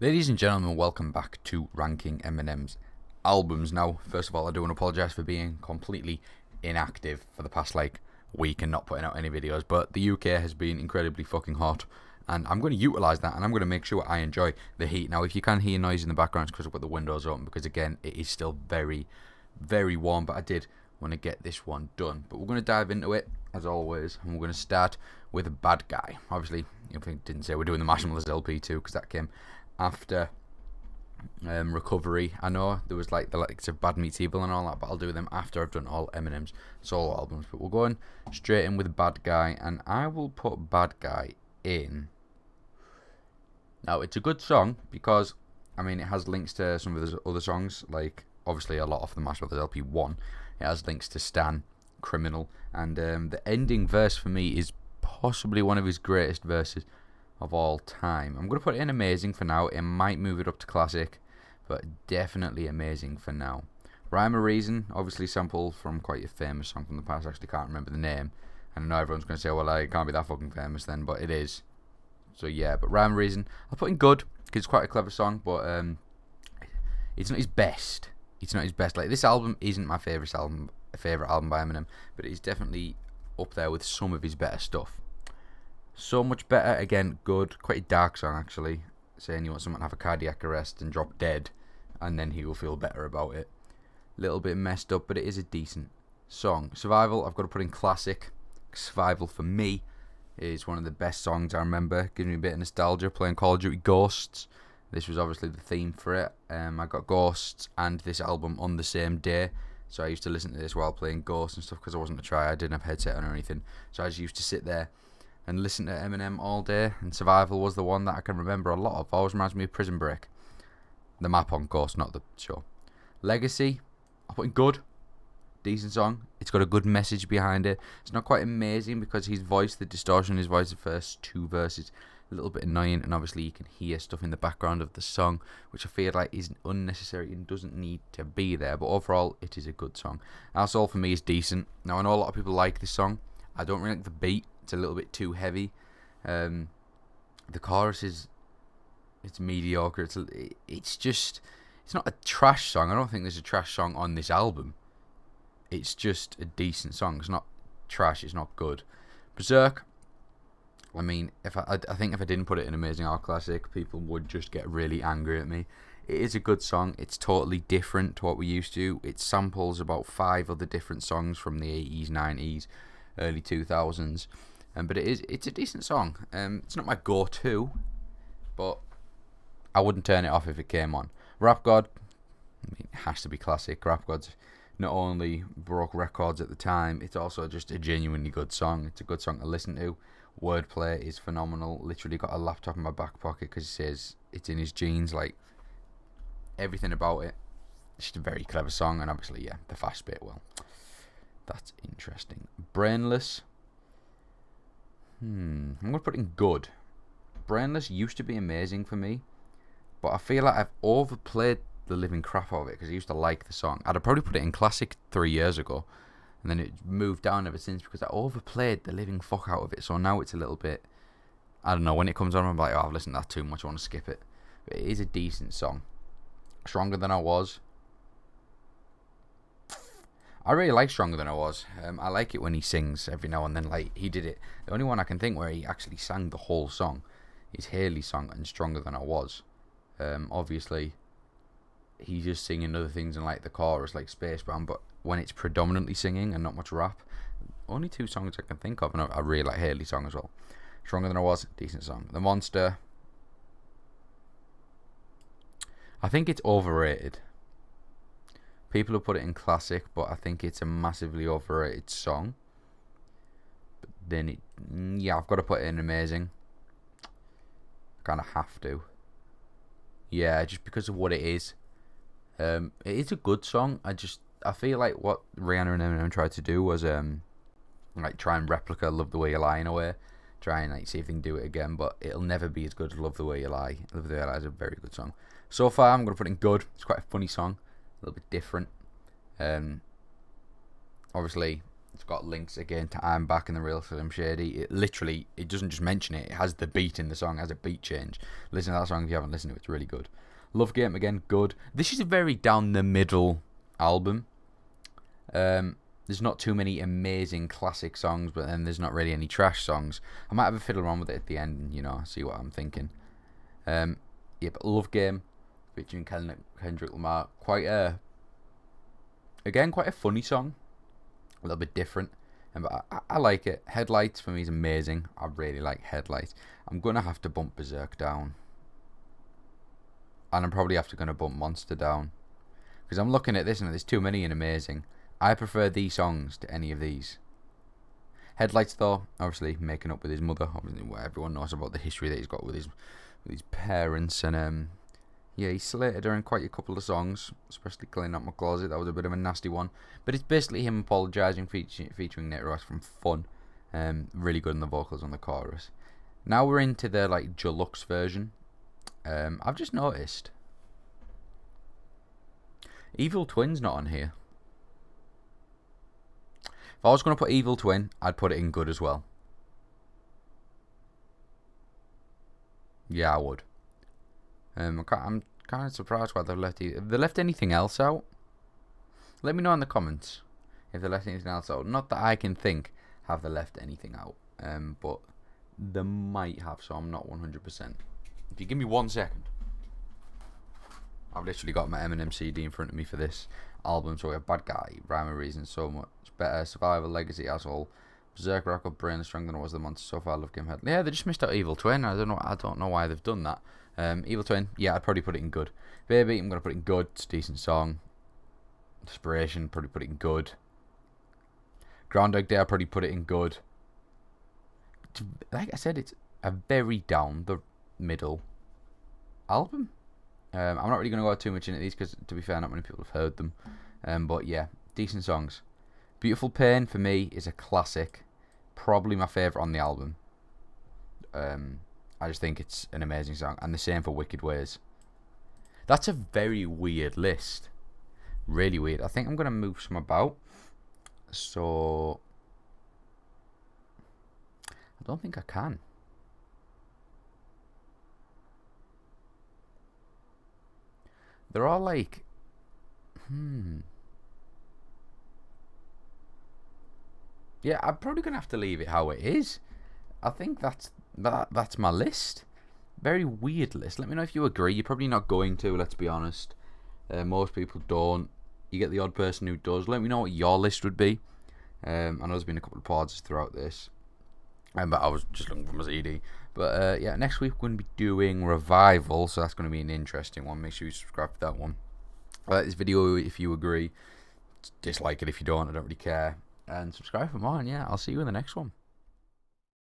Ladies and gentlemen, welcome back to ranking Eminem's albums. Now, first of all, I do want to apologise for being completely inactive for the past week and not putting out any videos, but the UK has been incredibly fucking hot, and I'm going to utilise that, and I'm going to make sure I enjoy the heat. Now, if you can hear noise in the background, it's because I've got the windows open, because again, it is still very, very warm, but I did want to get this one done. But we're going to dive into it, as always, and we're going to start with a Bad Guy. Obviously, if I didn't say we're doing the Marshmallows LP too, because that came after Recovery. I know there was the likes of Bad Meets Evil and all that, but I'll do them after I've done all Eminem's solo albums. But we're going straight in with Bad Guy, and I will put Bad Guy in. Now, it's a good song because, I mean, it has links to some of his other songs, like obviously a lot of the Marshmallows LP 1. It has links to Stan, Criminal, and the ending verse for me is possibly one of his greatest verses of all time. I'm going to put it in amazing for now. It might move it up to classic, but definitely amazing for now. Rhyme or Reason, obviously sampled from quite a famous song from the past. I actually can't remember the name, and I know everyone's going to say, well, it can't be that fucking famous then, but it is. So yeah, but Rhyme or Reason, I'll put in good, because it's quite a clever song, but it's not his best. It's not his best. Like, this album isn't my favourite album by Eminem, but it's definitely up there with some of his better stuff. So Much Better, again, good. Quite a dark song, actually. Saying you want someone to have a cardiac arrest and drop dead, and then he will feel better about it. Little bit messed up, but it is a decent song. Survival, I've got to put in classic. Survival, for me, is one of the best songs I remember. Gives me a bit of nostalgia, playing Call of Duty Ghosts. This was obviously the theme for it. I got Ghosts and this album on the same day. So I used to listen to this while playing Ghosts and stuff, because I wasn't a try. I didn't have a headset on or anything. So I just used to sit there and listen to Eminem all day, and Survival was the one that I can remember a lot of. Always reminds me of Prison Break. The map on Ghost, not the show. Legacy, I'll put in good. Decent song. It's got a good message behind it. It's not quite amazing because his voice, the distortion in his voice, the first two verses, a little bit annoying, and obviously you can hear stuff in the background of the song, which I feel like is unnecessary and doesn't need to be there, but overall, it is a good song. Our Soul, for me, is decent. Now, I know a lot of people like this song. I don't really like the beat. It's a little bit too heavy. The chorus it's mediocre. It's not a trash song. I don't think there's a trash song on this album. It's just a decent song. It's not trash. It's not good. Berserk, I mean, I think if I didn't put it in Amazing or Classic, people would just get really angry at me. It is a good song. It's totally different to what we used to. It samples about 5 other different songs from the 80s, 90s, early 2000s. But it's a decent song. It's not my go-to, but I wouldn't turn it off if it came on. Rap God, I mean, it has to be classic. Rap God's not only broke records at the time, it's also just a genuinely good song. It's a good song to listen to. Wordplay is phenomenal. Literally got a laptop in my back pocket because it says it's in his jeans. Like, everything about it. It's just a very clever song, and obviously, yeah, the fast bit, well, that's interesting. Brainless. I'm going to put in good. Brainless used to be amazing for me, but I feel like I've overplayed the living crap out of it because I used to like the song. I'd have probably put it in classic 3 years ago, and then it moved down ever since because I overplayed the living fuck out of it. So now it's a little bit, I don't know, when it comes on I'm like, oh, I've listened to that too much, I want to skip it. But it is a decent song. Stronger Than I Was. I really like Stronger Than I Was. I like it when he sings every now and then, like he did it. The only one I can think where he actually sang the whole song is Haley's song and Stronger Than I Was. Obviously, he's just singing other things in like the chorus, like Spacebound, but when it's predominantly singing and not much rap, only 2 songs I can think of, and I really like Haley's song as well. Stronger Than I Was, decent song. The Monster, I think it's overrated. People have put it in classic, but I think it's a massively overrated song. But then yeah, I've got to put it in amazing. Kind of have to. Yeah, just because of what it is. It is a good song. I feel like what Rihanna and Eminem tried to do was like try and replicate Love the Way You Lie in a way. Try and like see if they can do it again, but it'll never be as good as Love the Way You Lie. Love the Way You Lie is a very good song. So far, I'm gonna put in good. It's quite a funny song. A little bit different. Obviously, It's got links again to I'm Back and the Real Slim Shady. It doesn't just mention it. It has the beat in the song. It has a beat change. Listen to that song if you haven't listened to it. It's really good. Love Game again, good. This is a very down the middle album. There's not too many amazing classic songs, but then there's not really any trash songs. I might have a fiddle around with it at the end and, you know, see what I'm thinking. Yeah, but Love Game featuring Kendrick Lamar. Quite a funny song. A little bit different. But I like it. Headlights for me is amazing. I really like Headlights. I'm going to have to bump Berserk down. And I'm probably going to bump Monster down. Because I'm looking at this and there's too many and amazing. I prefer these songs to any of these. Headlights, though, obviously making up with his mother. Obviously, everyone knows about the history that he's got with his parents. And yeah, he slated her in quite a couple of songs, especially Cleaning Out My Closet. That was a bit of a nasty one. But it's basically him apologising, featuring Nate Ross from Fun. Really good in the vocals on the chorus. Now we're into the like Deluxe version. I've just noticed Evil Twin's not on here. If I was going to put Evil Twin, I'd put it in good as well. Yeah, I would. I'm kind of surprised why they've left it. Have they left anything else out? Let me know in the comments if they left anything else out. Not that I can think have they left anything out. But they might have, so I'm not 100%. If you give me 1 second. I've literally got my Eminem CD in front of me for this album. So we have Bad Guy, Rhyme and Reason, So Much Better, Survival, Legacy, Asshole, Berserk, Rock Up, Brain, Stronger Than It Was, The Monster, So Far, Love Game, Head. Yeah, they just missed out Evil Twin. I don't know why they've done that. Evil Twin, yeah, I'd probably put it in good. Baby, I'm gonna put it in good. It's a decent song. Desperation, probably put it in good. Groundhog Day, I'd probably put it in good. Like I said, it's a very down the middle album. I'm not really going to go too much into these because, to be fair, not many people have heard them. But yeah, decent songs. Beautiful Pain, for me, is a classic. Probably my favourite on the album. I just think it's an amazing song. And the same for Wicked Ways. That's a very weird list. Really weird. I think I'm going to move some about. So I don't think I can. They're all like, yeah, I'm probably gonna have to leave it how it is. I think that's my list. Very weird list. Let me know if you agree. You're probably not going to. Let's be honest. Most people don't. You get the odd person who does. Let me know what your list would be. I know there's been a couple of pauses throughout this. But I was just looking for my CD. But yeah, next week we're going to be doing Revival, so that's going to be an interesting one. Make sure you subscribe to that one. Like this video if you agree. Dislike it if you don't. I don't really care. And subscribe for more. And yeah, I'll see you in the next one.